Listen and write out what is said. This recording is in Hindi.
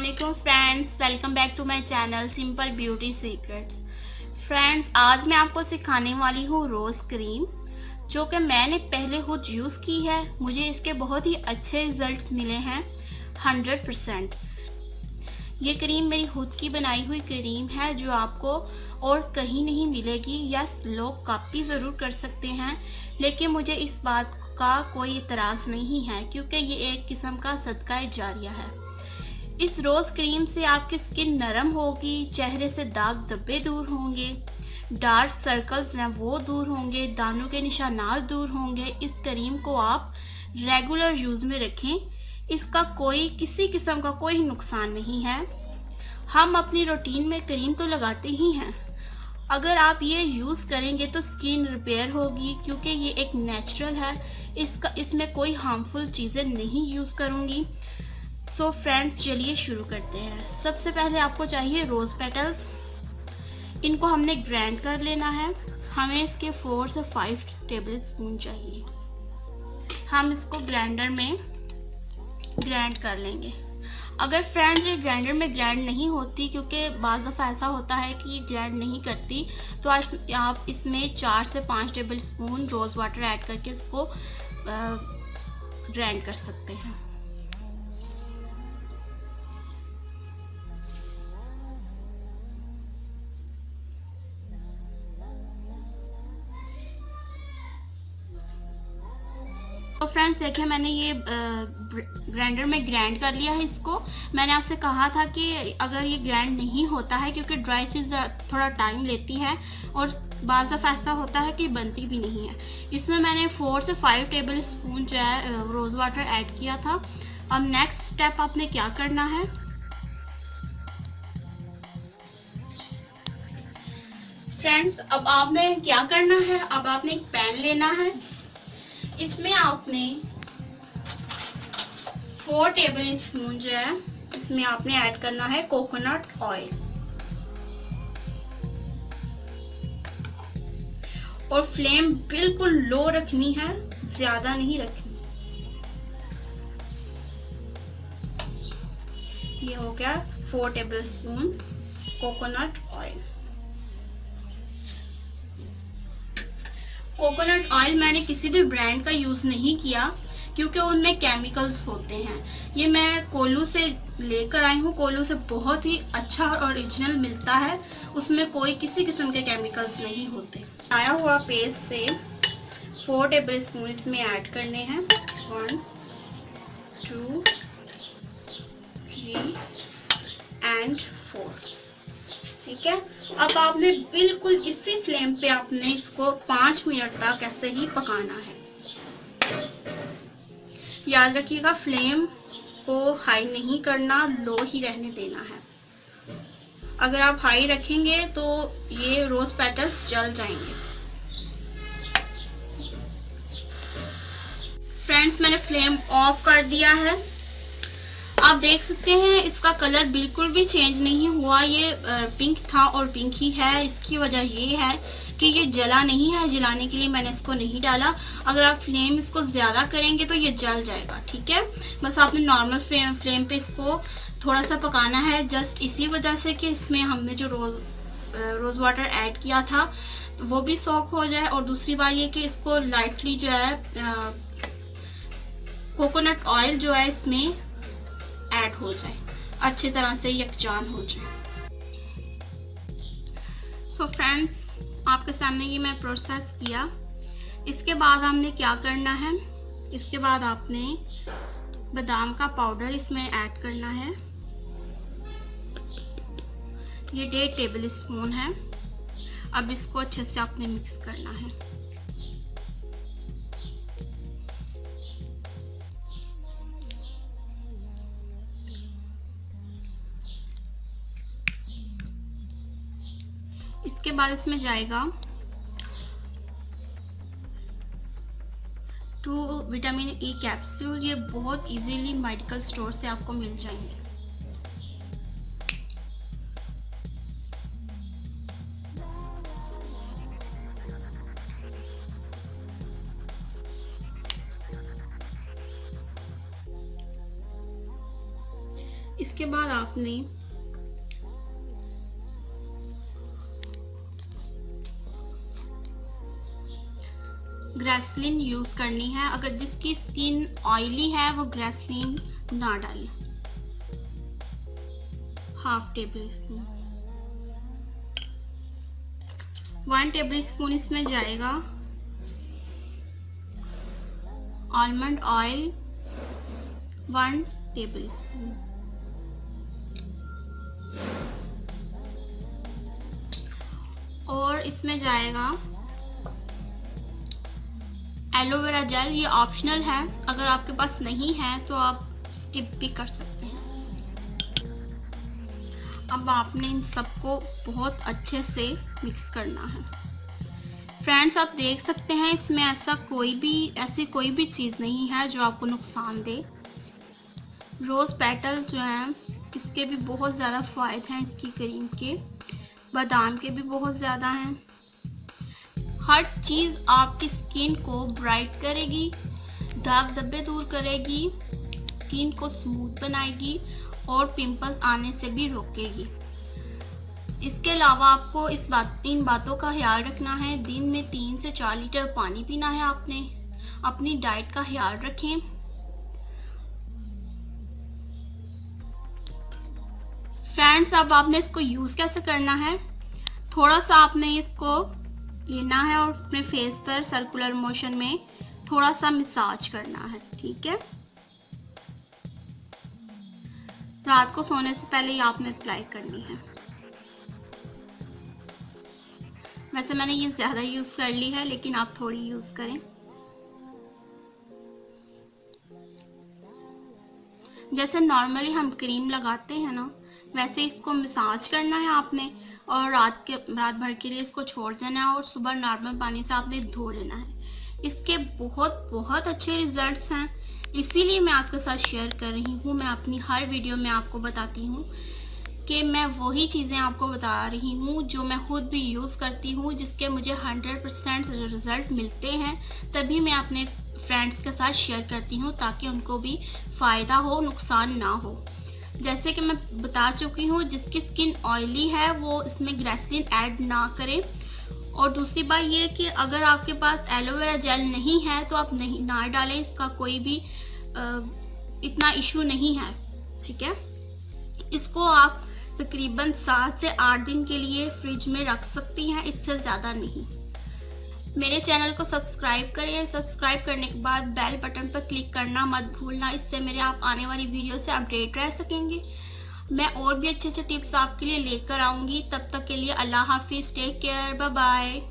अस्सलामुअलैकुम friends, welcome back to my channel simple beauty secrets. Friends, आज मैं आपको सिखाने वाली हूँ रोज़ क्रीम, जो कि मैंने पहले खुद यूज़ की है। मुझे इसके बहुत ही अच्छे रिजल्ट्स मिले हैं 100%। ये क्रीम मेरी खुद की बनाई हुई क्रीम है, जो आपको और कहीं नहीं मिलेगी। यस, लोग कॉपी ज़रूर कर सकते हैं, लेकिन मुझे इस बात का कोई इतराज़ नहीं है, क्योंकि ये एक किस्म का सदका जारिया है। इस रोज़ क्रीम से आपकी स्किन नरम होगी, चेहरे से दाग धब्बे दूर होंगे, डार्क सर्कल्स हैं वो दूर होंगे, दानों के निशानात दूर होंगे। इस क्रीम को आप रेगुलर यूज़ में रखें। इसका कोई किसी किस्म का कोई नुकसान नहीं है। हम अपनी रूटीन में क्रीम तो लगाते ही हैं। अगर आप ये यूज़ करेंगे तो स्किन रिपेयर होगी, क्योंकि ये एक नेचुरल है। इसमें कोई हार्मफुल चीज़ें नहीं यूज़ करूँगी। सो फ्रेंड्स, चलिए शुरू करते हैं। सबसे पहले आपको चाहिए रोज़ पेटल्स। इनको हमने ग्राइंड कर लेना है। हमें इसके 4 से 5 टेबल स्पून चाहिए। हम इसको ग्राइंडर में ग्राइंड कर लेंगे। अगर फ्रेंड्स ये ग्राइंडर में ग्राइंड नहीं होती, क्योंकि बाज़ दफ़ा ऐसा होता है कि ये ग्राइंड नहीं करती, तो आप इसमें 4 से 5 table spoon rose water add करके इसको ग्राइंड कर सकते हैं। तो फ्रेंड्स देखिए, मैंने ये ग्राइंडर में ग्राइंड कर लिया है इसको। मैंने आपसे कहा था कि अगर ये ग्राइंड नहीं होता है, क्योंकि ड्राई चीज़ थोड़ा टाइम लेती है और बाज़ दफ़ा ऐसा होता है कि बनती भी नहीं है। इसमें मैंने 4 से 5 टेबल स्पून जो है रोज़ वाटर ऐड किया था। अब नेक्स्ट स्टेप आपने क्या करना है, फ्रेंड्स, अब आपने क्या करना है, अब आपने एक पैन लेना है। इसमें आपने 4 टेबल स्पून जो है इसमें आपने ऐड करना है कोकोनट ऑयल, और फ्लेम बिल्कुल लो रखनी है, ज्यादा नहीं रखनी। ये हो गया 4 table spoon coconut oil. Coconut oil मैंने किसी भी ब्रांड का यूज़ नहीं किया, क्योंकि उनमें केमिकल्स होते हैं। ये मैं कोलू से लेकर आई हूँ। कोलू से बहुत ही अच्छा और ओरिजिनल मिलता है। उसमें कोई किसी किस्म के केमिकल्स नहीं होते। आया हुआ पेस्ट से 4 टेबल स्पून इसमें ऐड करने हैं। 1 2 3 एंड 4। ठीक है। अब आपने बिल्कुल इसी फ्लेम पे आपने इसको 5 मिनट तक ऐसे ही पकाना है। याद रखिएगा, फ्लेम को हाई नहीं करना, लो ही रहने देना है। अगर आप हाई रखेंगे तो ये रोज़ पेटल्स जल जाएंगे। फ्रेंड्स, मैंने फ्लेम ऑफ कर दिया है। आप देख सकते हैं इसका कलर बिल्कुल भी चेंज नहीं हुआ। ये पिंक था और पिंक ही है। इसकी वजह ये है कि ये जला नहीं है। जलाने के लिए मैंने इसको नहीं डाला। अगर आप फ्लेम इसको ज़्यादा करेंगे तो ये जल जाएगा। ठीक है, बस आपने नॉर्मल फ्लेम पे इसको थोड़ा सा पकाना है। जस्ट इसी वजह से कि इसमें हमने जो रोज़ वाटर ऐड किया था वो भी सॉक हो जाए, और दूसरी बात ये कि इसको लाइटली जो है कोकोनट ऑयल जो है इसमें ऐड हो जाए, अच्छी तरह से यकजान हो जाए। सो फ्रेंड्स, आपके सामने ये मैं प्रोसेस किया। इसके बाद हमने क्या करना है, इसके बाद आपने बादाम का पाउडर इसमें ऐड करना है। ये 1.5 टेबल स्पून है। अब इसको अच्छे से आपने मिक्स करना है। इसके बाद इसमें जाएगा 2 विटामिन ई कैप्सूल। ये बहुत इजीली मेडिकल स्टोर से आपको मिल जाएंगे। इसके बाद आपने ग्रेसलिन यूज करनी है। अगर जिसकी स्किन ऑयली है वो ग्रेसलिन ना डालें। Half table spoon, 1 table spoon इसमें जाएगा आलमंड ऑयल, 1 टेबल स्पून, और इसमें जाएगा एलोवेरा जेल। ये ऑप्शनल है, अगर आपके पास नहीं है तो आप स्किप भी कर सकते हैं। अब आपने इन सबको बहुत अच्छे से मिक्स करना है। फ्रेंड्स, आप देख सकते हैं इसमें ऐसी कोई भी चीज़ नहीं है जो आपको नुकसान दे। रोज़ पेटल जो है इसके भी बहुत ज़्यादा फ़ायदे हैं, इसकी क्रीम के, बादाम के भी बहुत ज़्यादा हैं। हर चीज़ आपकी स्किन को ब्राइट करेगी, दाग धब्बे दूर करेगी, स्किन को स्मूथ बनाएगी और पिंपल्स आने से भी रोकेगी। इसके अलावा आपको इन बातों का ख्याल रखना है। दिन में 3 से 4 लीटर पानी पीना है आपने। अपनी डाइट का ख्याल रखें। फ्रेंड्स, अब आपने इसको यूज़ कैसे करना है, थोड़ा सा आपने इसको लेना है और अपने फेस पर सर्कुलर मोशन में थोड़ा सा मसाज करना है, ठीक है। रात को सोने से पहले ही आपने अप्लाई करनी है। वैसे मैंने ये ज़्यादा यूज़ कर ली है, लेकिन आप थोड़ी यूज़ करें। जैसे नॉर्मली हम क्रीम लगाते हैं ना, वैसे इसको मसाज करना है आपने, और रात भर के लिए इसको छोड़ देना है और सुबह नॉर्मल पानी से आपने धो लेना है। इसके बहुत बहुत अच्छे रिजल्ट्स हैं, इसीलिए मैं आपके साथ शेयर कर रही हूँ। मैं अपनी हर वीडियो में आपको बताती हूँ कि मैं वही चीज़ें आपको बता रही हूँ जो मैं खुद भी यूज़ करती हूँ, जिसके मुझे 100% रिजल्ट मिलते हैं। तभी मैं अपने फ्रेंड्स के साथ शेयर करती हूँ ताकि उनको भी फ़ायदा हो, नुकसान ना हो। जैसे कि मैं बता चुकी हूँ, जिसकी स्किन ऑयली है वो इसमें ग्रेसलिन ऐड ना करें। और दूसरी बात ये कि अगर आपके पास एलोवेरा जेल नहीं है तो आप ना डालें, इसका कोई भी इतना इशू नहीं है, ठीक है। इसको आप तकरीबन 7 से 8 दिन के लिए फ्रिज में रख सकती हैं, इससे ज़्यादा नहीं। मेरे चैनल को सब्सक्राइब करें। सब्सक्राइब करने के बाद बेल बटन पर क्लिक करना मत भूलना, इससे मेरे आप आने वाली वीडियो से अपडेट रह सकेंगे। मैं और भी अच्छे अच्छे टिप्स आपके लिए लेकर आऊँगी। तब तक के लिए अल्लाह हाफिज़, टेक केयर, बाय बाय।